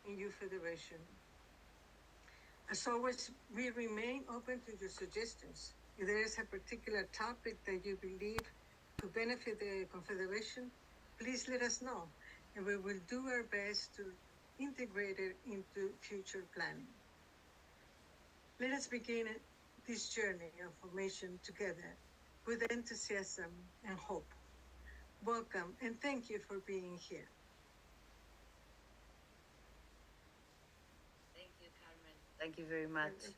in your federation. As always, we remain open to your suggestions. If there is a particular topic that you believe could benefit the Confederation, please let us know, and we will do our best to integrate it into future planning. Let us begin this journey of formation together with enthusiasm and hope. Welcome, and thank you for being here. Thank you, Carmen. Thank you very much.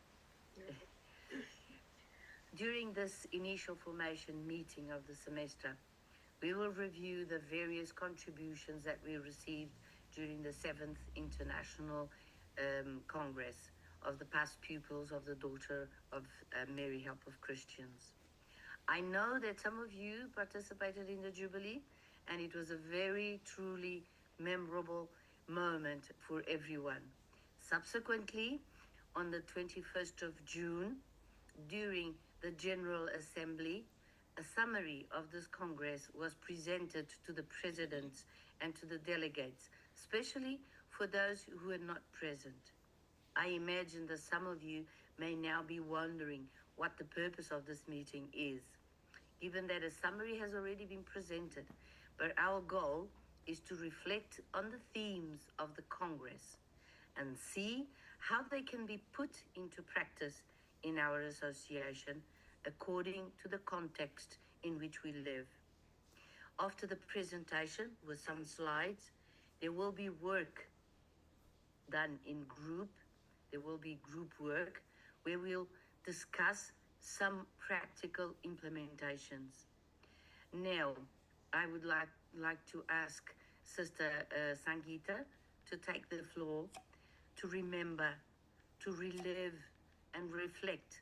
During this initial formation meeting of the semester, we will review the various contributions that we received during the 7th International Congress of the past pupils of the Daughter of Mary Help of Christians. I know that some of you participated in the Jubilee, and it was a very truly memorable moment for everyone. Subsequently, on the 21st of June, during the General Assembly, a summary of this Congress was presented to the presidents and to the delegates, especially for those who were not present. I imagine that some of you may now be wondering what the purpose of this meeting is, given that a summary has already been presented, but our goal is to reflect on the themes of the Congress and see how they can be put into practice in our association according to the context in which we live. After the presentation with some slides, there will be work done in group. There will be group work where we'll discuss some practical implementations. Now, I would like to ask Sister Sangeeta to take the floor to remember, to relive and reflect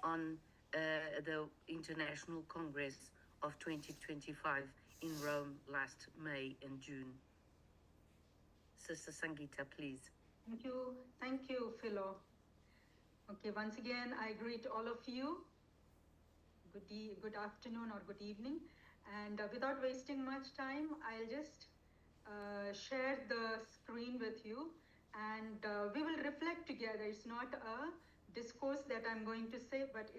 on the International Congress of 2025 in Rome last May and June. Sister Sangeeta, please. Thank you, Philo. Okay, once again, I greet all of you. Good afternoon or good evening. And without wasting much time, I'll just share the screen with you, and we will reflect together. It's not a discourse that I'm going to say, but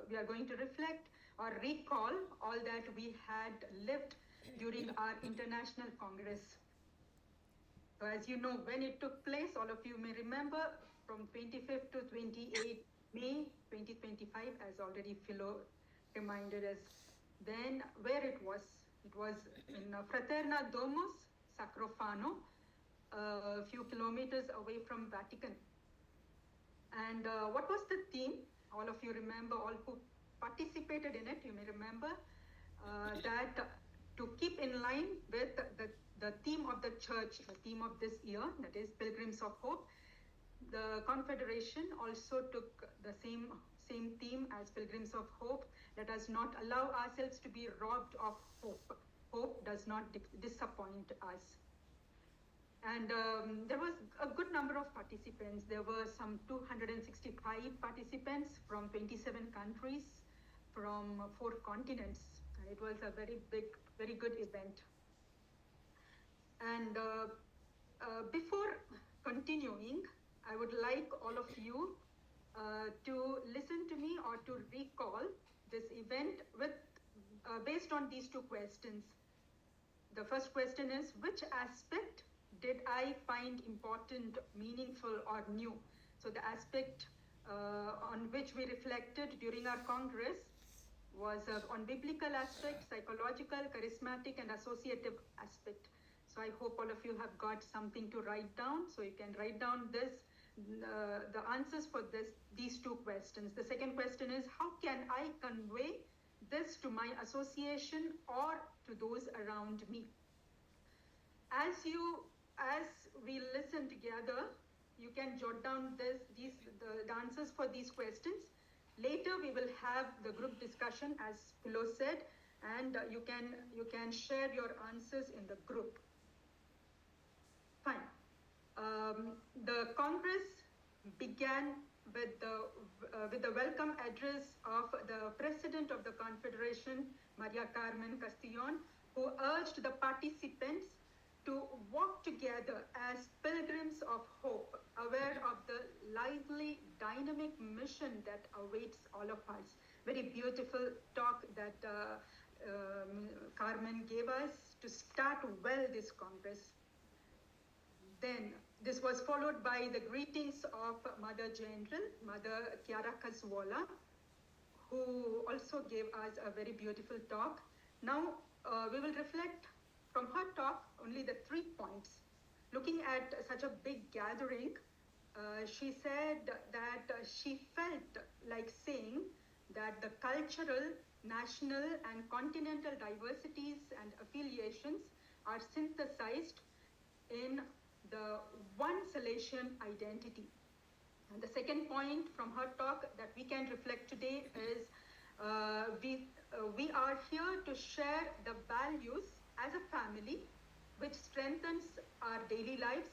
we are going to reflect or recall all that we had lived during our International Congress. So as you know, when it took place, all of you may remember, from 25th to 28th May 2025, as already Philo reminded us. Then where it was in Fraterna Domus, Sacrofano, a few kilometers away from Vatican. And what was the theme? All of you remember, all who participated in it, you may remember that to keep in line with the theme of the church, the theme of this year, that is Pilgrims of Hope, the Confederation also took the same theme as Pilgrims of Hope. Let us not allow ourselves to be robbed of hope. Hope does not disappoint us. And there was a good number of participants. There were some 265 participants from 27 countries, from 4 continents. And it was a very big, very good event. And before continuing, I would like all of you to listen to me or to recall this event with based on these 2 questions. The first question is, which aspect did I find important, meaningful, or new? So the aspect on which we reflected during our Congress was on biblical aspect, psychological, charismatic, and associative aspect. So I hope all of you have got something to write down. So you can write down the answers for these 2 questions. The second question is, how can I convey this to my association or to those around me? As we listen together, you can jot down the answers for these questions. Later we will have the group discussion, as Philo said, and you can share your answers in the group. Fine. The Congress began with the welcome address of the President of the Confederation, Maria Carmen Castillon, who urged the participants to work together as of hope, aware of the lively, dynamic mission that awaits all of us. Very beautiful talk that Carmen gave us to start well this Congress. Then this was followed by the greetings of Mother General, Mother Chiara Casvola, who also gave us a very beautiful talk. Now we will reflect from her talk only the 3 points. Looking at such a big gathering, she said that she felt like saying that the cultural, national, and continental diversities and affiliations are synthesized in the one Salesian identity. And the second point from her talk that we can reflect today is we are here to share the values as a family which strengthens our daily lives,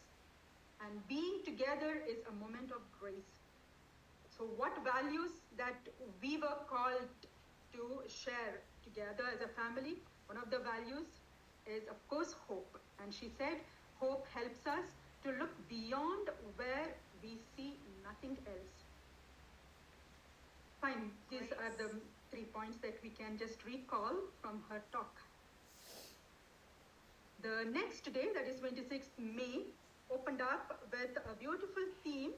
and being together is a moment of grace. So what values that we were called to share together as a family? One of the values is, of course, hope. And she said, hope helps us to look beyond where we see nothing else. Fine, these are the 3 points that we can just recall from her talk. The next day, that is 26th May, opened up with a beautiful theme,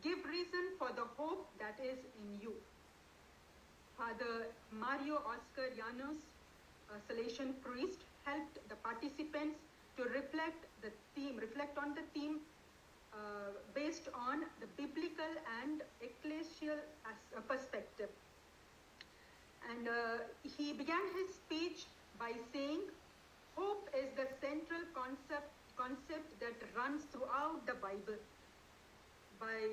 give reason for the hope that is in you. Father Mario Oscar Llanos, a Salesian priest, helped the participants to reflect on the theme based on the biblical and ecclesial perspective. And he began his speech by saying, hope is the central concept that runs throughout the Bible. By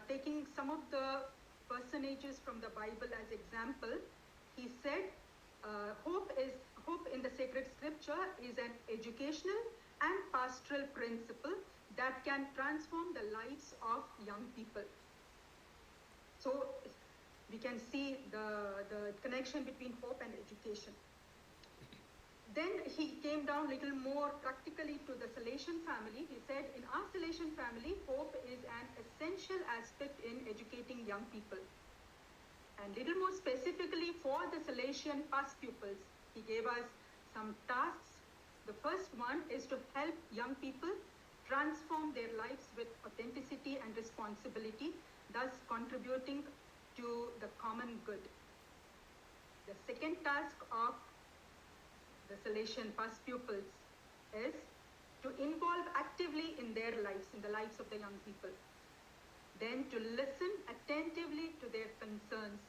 taking some of the personages from the Bible as example, he said, hope in the sacred scripture is an educational and pastoral principle that can transform the lives of young people. So we can see the connection between hope and education. Then he came down a little more practically to the Salesian family. He said, in our Salesian family, hope is an essential aspect in educating young people. And little more specifically for the Salesian past pupils, he gave us some tasks. The first one is to help young people transform their lives with authenticity and responsibility, thus contributing to the common good. The second task of the Salesian past pupils is to involve actively in their lives, in the lives of the young people. Then to listen attentively to their concerns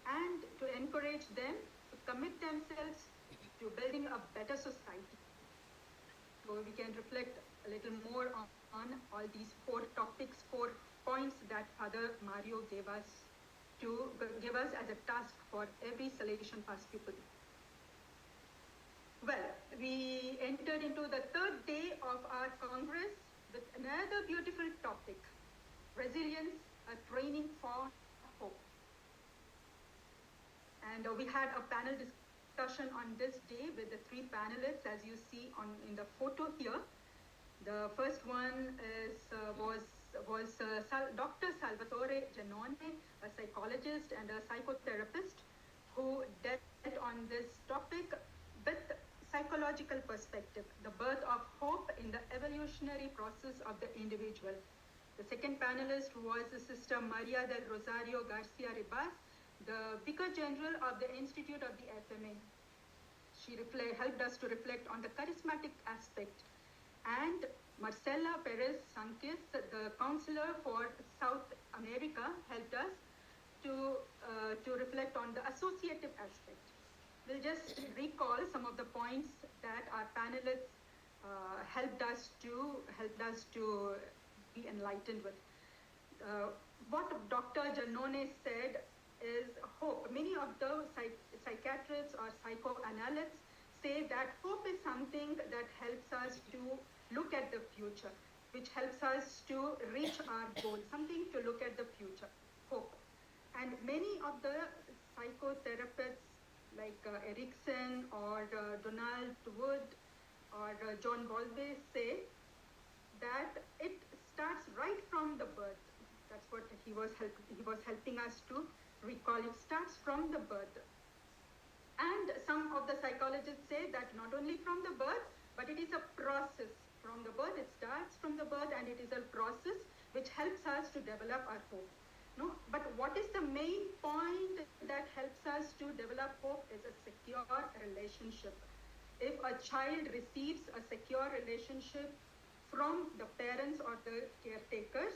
and to encourage them to commit themselves to building a better society. So we can reflect a little more on all these 4 topics, 4 points that Father Mario gave us as a task for every Salesian past pupil. Well, we entered into the 3rd day of our Congress with another beautiful topic, resilience, a training for hope. And we had a panel discussion on this day with the 3 panelists, as you see in the photo here. The first one was Dr. Salvatore Giannone, a psychologist and a psychotherapist, who dealt on this topic with psychological perspective, the birth of hope in the evolutionary process of the individual. The second panelist was Sister Maria del Rosario Garcia Ribas, the Vicar General of the Institute of the FMA. She helped us to reflect on the charismatic aspect. And Marcela Perez Sanchez, the counselor for South America, helped us to reflect on the associative aspect. We'll just recall some of the points that our panelists helped us to be enlightened with. What Dr. Giannone said is hope. Many of the psychiatrists or psychoanalysts say that hope is something that helps us to look at the future, which helps us to reach our goal, something to look at the future, hope. And many of the psychotherapists like Erickson or Donald Wood or John Bowlby say that it starts right from the birth. That's what he was helping us to recall. It starts from the birth. And some of the psychologists say that not only from the birth, but it is a process. From the birth, it starts from the birth, and it is a process which helps us to develop our hope. No, but what is the main point that helps us to develop hope is a secure relationship. If a child receives a secure relationship from the parents or the caretakers,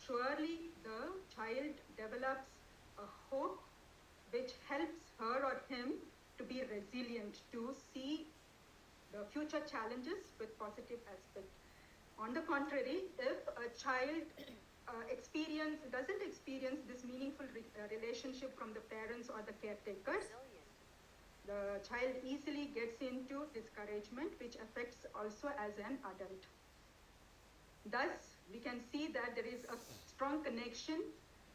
surely the child develops a hope which helps her or him to be resilient, to see the future challenges with positive aspect. On the contrary, if a child doesn't experience this meaningful relationship from the parents or the caretakers, the child easily gets into discouragement, which affects also as an adult. Thus, we can see that there is a strong connection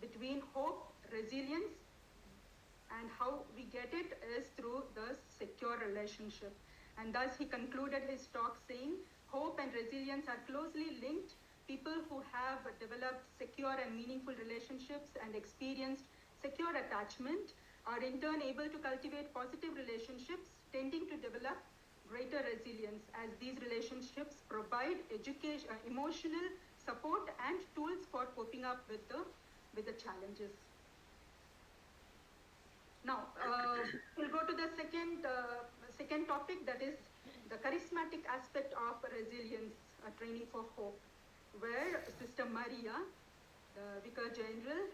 between hope, resilience, and how we get it is through the secure relationship. And thus he concluded his talk saying, hope and resilience are closely linked. People who have developed secure and meaningful relationships and experienced secure attachment are in turn able to cultivate positive relationships, tending to develop greater resilience, as these relationships provide education, emotional support and tools for coping up with the challenges. Now, we'll go to the second topic, that is the charismatic aspect of resilience, training for hope, where Sister Maria, the Vicar General,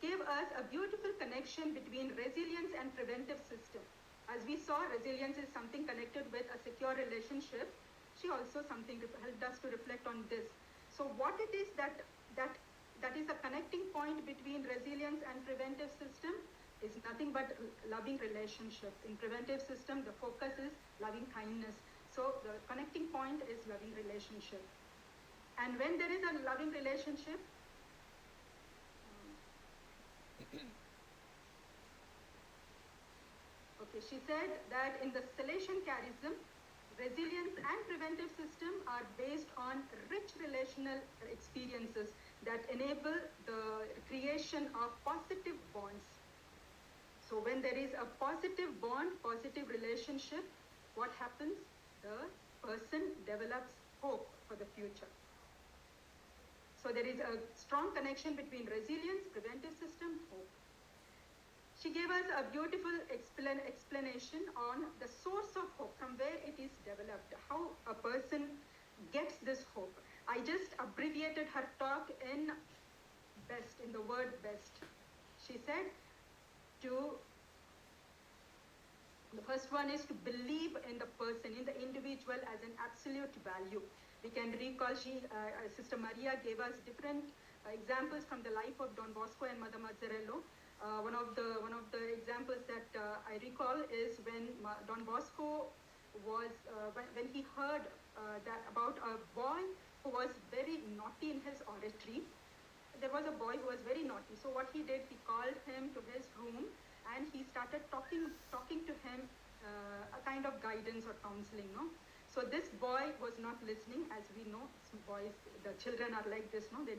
gave us a beautiful connection between resilience and preventive system. As we saw, resilience is something connected with a secure relationship. She also helped us to reflect on this. So what it is that is a connecting point between resilience and preventive system is nothing but loving relationship. In preventive system, the focus is loving kindness. So the connecting point is loving relationship. And when there is a loving relationship, okay, she said that in the Salesian charism, resilience and preventive system are based on rich relational experiences that enable the creation of positive bonds. So when there is a positive bond, positive relationship, what happens? The person develops hope for the future. So there is a strong connection between resilience, preventive system, hope. She gave us a beautiful explanation on the source of hope, from where it is developed, how a person gets this hope. I just abbreviated her talk in the word best. She said, the first one is to believe in the person, in the individual as an absolute value. We can recall Sister Maria gave us different examples from the life of Don Bosco and Mother Mazzarello. One of the examples that I recall is when Don Bosco was when he heard that about a boy who was very naughty in his oratory. There was a boy who was very naughty. So what he did, he called him to his room and he started talking to him, a kind of guidance or counseling, no? So this boy was not listening. As we know, boys, the children are like this, no? He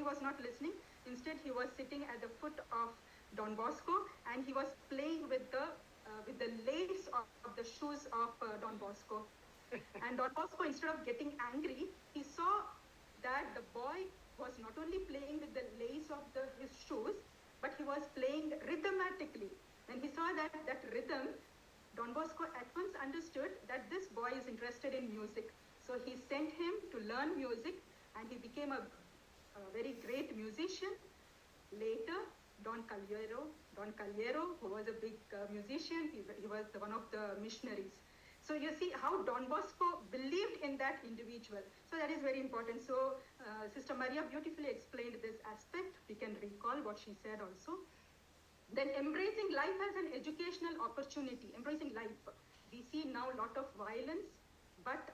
was not listening. Instead, he was sitting at the foot of Don Bosco and he was playing with the lace of the shoes of Don Bosco. And Don Bosco, instead of getting angry, he saw that the boy was not only playing with the lace of his shoes, but he was playing rhythmatically. When he saw that rhythm, Don Bosco at once understood that this boy is interested in music. So he sent him to learn music and he became a very great musician. Later, Don Calliero, who was a big musician, he was one of the missionaries. So you see how Don Bosco believed in that individual. So that is very important. So Sister Maria beautifully explained this aspect. We can recall what she said also. Then embracing life as an educational opportunity. Embracing life. We see now a lot of violence, but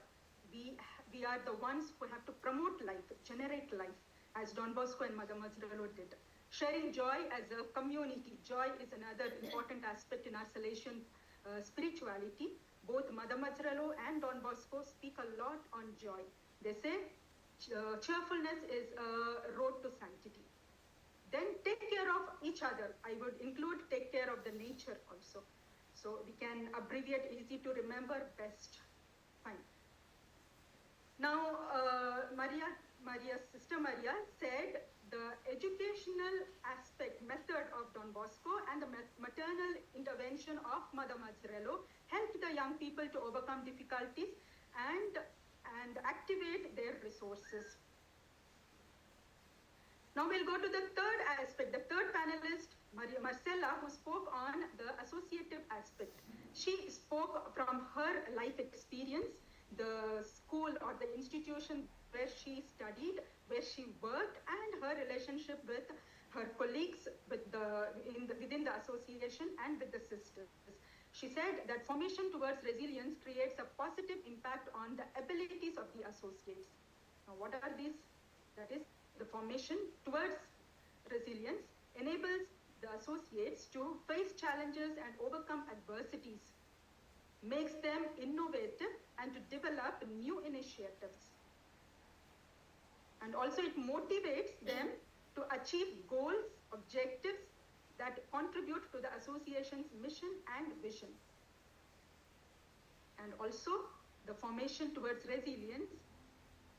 we are the ones who have to promote life, generate life, as Don Bosco and Mother Mazzarello did. Sharing joy as a community. Joy is another important aspect in our Salesian spirituality. Both Mother Mazzarello and Don Bosco speak a lot on joy. They say cheerfulness is a road to sanctity. Then take care of each other. I would include take care of the nature also. So we can abbreviate easy to remember best. Fine. Now, Maria's sister Maria said the educational aspect, method of Don Bosco and the maternal intervention of Mother Mazzarello helped the young people to overcome difficulties and activate their resources. Now we'll go to the third aspect, the third panelist, Marcella, who spoke on the associative aspect. She spoke from her life experience, the school or the institution where she studied, where she worked, and her relationship with her colleagues within the association and with the sisters. She said that formation towards resilience creates a positive impact on the abilities of the associates. Now, what are these? That is, the formation towards resilience enables the associates to face challenges and overcome adversities, makes them innovative and to develop new initiatives. And also it motivates them to achieve goals, objectives that contribute to the association's mission and vision. And also the formation towards resilience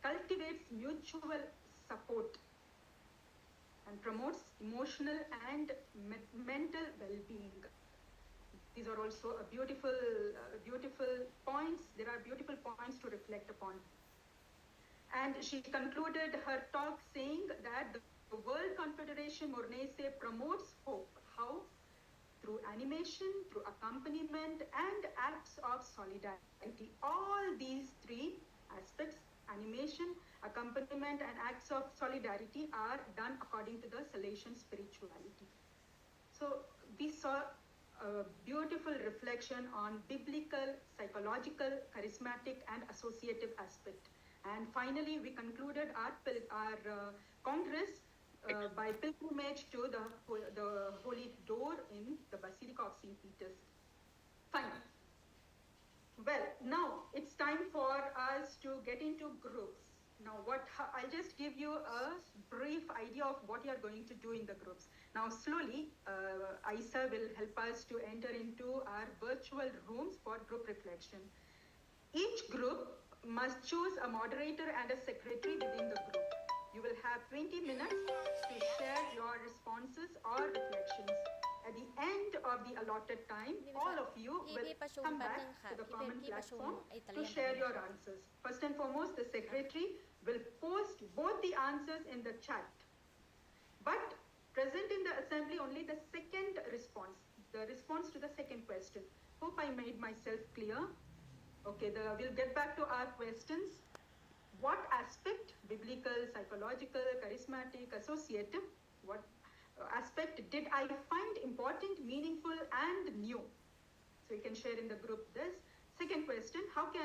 cultivates mutual support and promotes emotional and mental well-being. These are also beautiful points. There are beautiful points to reflect upon. And she concluded her talk saying that the World Confederation Mornese promotes hope. How? Through animation, through accompaniment, and acts of solidarity. All these three aspects, animation, accompaniment, and acts of solidarity, are done according to the Salesian spirituality. So we saw a beautiful reflection on biblical, psychological, charismatic, and associative aspect. And finally, we concluded our Congress by pilgrimage to the Holy Door in the Basilica of St. Peter's. Fine. Well, now it's time for us to get into groups. Now, I'll just give you a brief idea of what you are going to do in the groups. Now, slowly, Aisa will help us to enter into our virtual rooms for group reflection. Each group must choose a moderator and a secretary within the group. You will have 20 minutes to share your responses or reflections. At the end of the allotted time, all of you will come back to the common platform to share your answers. First and foremost, the secretary will post both the answers in the chat. But present in the assembly only the second response, the response to the second question. Hope I made myself clear. Okay, we'll get back to our questions. What aspect, biblical, psychological, charismatic, associative, what aspect did I find important, meaningful, and new? So you can share in the group this. Second question, how can